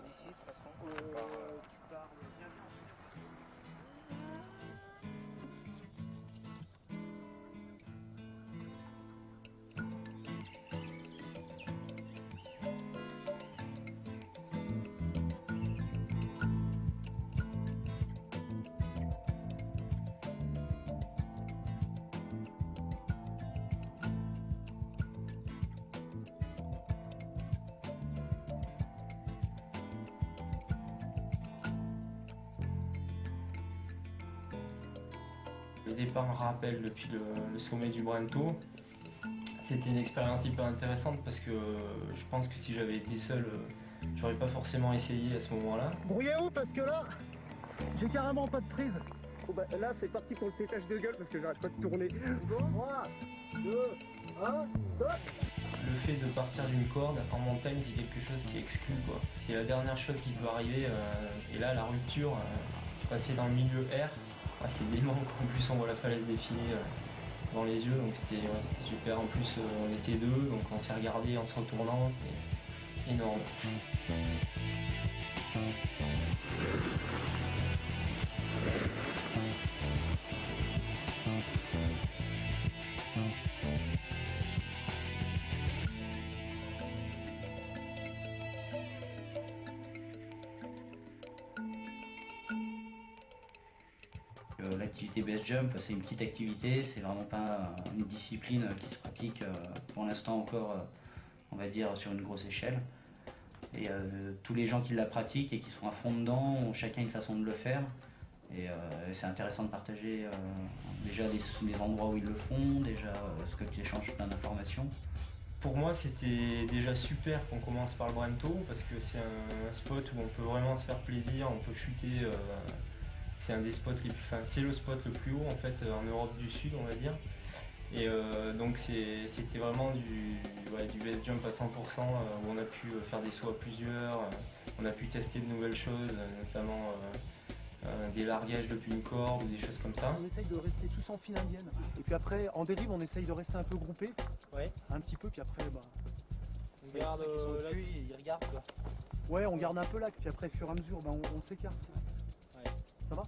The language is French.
d'ici de toute façon. Tu pars bien vite. Le départ me rappelle depuis le sommet du Brento. C'était une expérience hyper intéressante parce que je pense que si j'avais été seul, j'aurais pas forcément essayé à ce moment-là. Brouillez-vous parce que là, j'ai carrément pas de prise. Bon bah, là, c'est parti pour le pétage de gueule parce que j'arrête pas de tourner. 3, 2, 1, stop. Le fait de partir d'une corde en montagne, c'est quelque chose qui exclut, quoi. C'est la dernière chose qui peut arriver. Et là, la rupture, passer dans le milieu air, c'est dément, quoi. En plus, on voit la falaise défiler devant les yeux, donc c'était super. En plus, on était deux, donc on s'est regardé en se retournant, c'était énorme. L'activité base jump, c'est une petite activité, c'est vraiment pas une discipline qui se pratique pour l'instant encore, on va dire, sur une grosse échelle. Et tous les gens qui la pratiquent et qui sont à fond dedans ont chacun une façon de le faire. Et c'est intéressant de partager déjà des endroits où ils le font, déjà ce que tu échanges plein d'informations. Pour moi, c'était déjà super qu'on commence par le Brento parce que c'est un spot où on peut vraiment se faire plaisir, on peut chuter. C'est un des spots les plus, enfin, c'est le spot le plus haut en fait en Europe du Sud, on va dire. Et donc c'était vraiment du base jump à 100% où on a pu faire des sauts à plusieurs, on a pu tester de nouvelles choses, notamment des largages depuis une corde ou des choses comme ça. On essaye de rester tous en file indienne. Et puis après, en dérive, on essaye de rester un peu groupé. Ouais. Un petit peu, puis après, bah. On garde l'axe, il regarde quoi. Ouais, on garde un peu l'axe, puis après, au fur et à mesure, bah, on s'écarte. Ouais. Ça va?